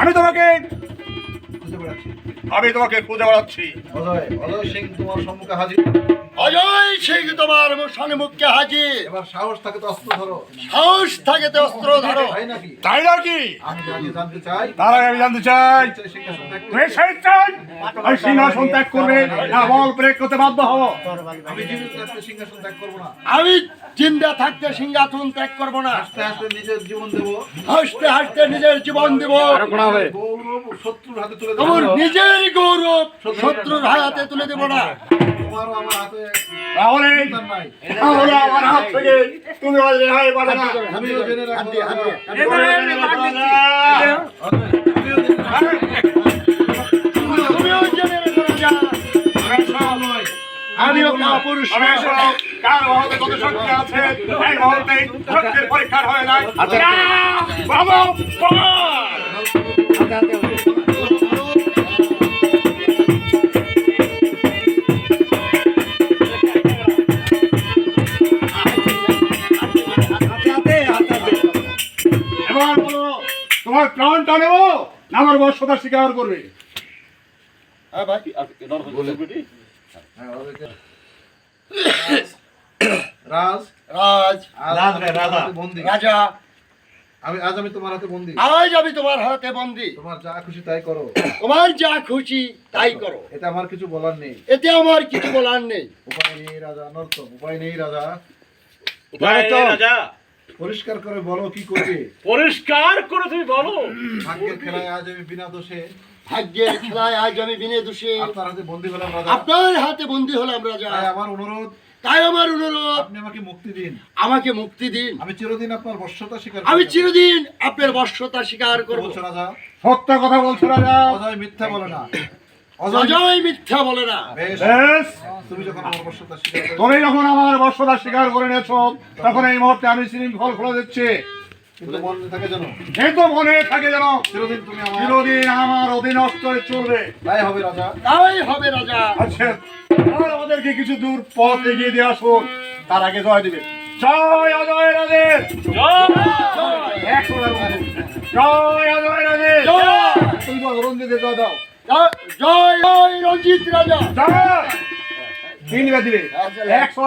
আমি তোমাকে খুঁজে বেড়াচ্ছি। খুঁজে বেড়াচ্ছি। অজয় সিং তোমার সম্মুখে হাজির। অজয় সিং তোমার সম্মুখে হাজির। এবার সাহস থাকে তো অস্ত্র ধরো। সাহস থাকে তো অস্ত্র ধরো। তাই নাকি? তাই নাকি? আমি জানতে চাই, তার আগে আমি জানতে চাই সিংহাসন ত্যাগ তুমি স্বেচ্ছায় ওই সিংহাসন ত্যাগ করবে না বল প্রয়োগ করতে বাধ্য হবো? আমি জীবিত থাকতে সিংহাসন ত্যাগ করবো না। আমি জিন্দা থাকতে সিংহাসন ত্যাগ করবো না। হাসতে হাসতে নিজের জীবন দেবো। হাসতে হাসতে নিজের জীবন দেব। গৌরব শত্রুর হাতে তুলে আমার দেবো। নিজের গৌরব শত্রুর হাতে তুলে দেব না। তোমারও আমার হাতে তাহলে সন্তান নাই। তাহলে আমার হাত থেকে তুমি আজ রেহাই পাবে না। আমিও জেনে রাখবো। হাতে, হাতে, আমিও জেনে রাখবো। তুমিও জেনে রেখো রাজা। আমিও কাপুরুষ কার মহতে কত শক্তি আছে এই মহতে শক্তির পরীক্ষা হয়ে যায়। বাবা এবার বলো তোমার প্রাণটা নেবো না আমার বর্ষতা স্বীকার করবে? রাজ, রাজ আজ আমি তোমার হাতে বন্দী। রাজা আজ আমি তোমার হাতে বন্দী। আজ আমি তোমার হাতে বন্দী। তোমার যা খুশি তাই করো। তোমার যা খুশি তাই করো। এতে আমার কিছু বলার নেই। এতে আমার কিছু বলার নেই। উপায় নেই রাজা, নর্তম উপায় নেই রাজা। রাজা পরিষ্কার করে বলো কি করবে। পরিষ্কার করে তুমি বলো। ভাগ্যের খেলায় আজ আমি বিনা দোষে ভাগ্যের খেলায় আজ আমি বিনে দোষে আপনার হাতে বন্দী হলাম রাজা। আপনার হাতে বন্দী হলাম রাজা। তাই আমার অনুরোধ, তাই আমার অনুরোধ আপনি আমাকে মুক্তি দিন। আমাকে মুক্তি দিন। আমি চিরদিন আপনার বর্ষতা স্বীকার আমি করব। চিরদিন আপনার বর্ষতা স্বীকার করব। বলছো রাজা? সত্য কথা বলছো রাজা। অজয় মিথ্যা বলে না। অজয় মিথ্যা বলে না। বেশ, বেশ, তুমি যখন আমার বর্ষতা স্বীকার করবে, তুমি যখন আমার বর্ষতা স্বীকার করে নিয়েছো তখন এই মুহূর্তে আমি শৃঙ্খল খুলে দিচ্ছি। কিন্তু মনে থাকে যেন কিন্তু মনে থাকে যেন চিরদিন তুমি আমার চিরদিন আমার অধীনস্থ চলবে। তাই হবে রাজা। তাই হবে রাজা। আচ্ছা আর আমাদেরকে কিছু দূর পথ এগিয়ে দিয়ে আসুন। তার আগে জয় দিবে। জয় অজয় রাজের জয়। জয় অজয় রাজের জয়। তুমি তো রঞ্জিতে জয় দাও। জয় জয় রঞ্জিত রাজা। জয় তিনবার দিবে। 100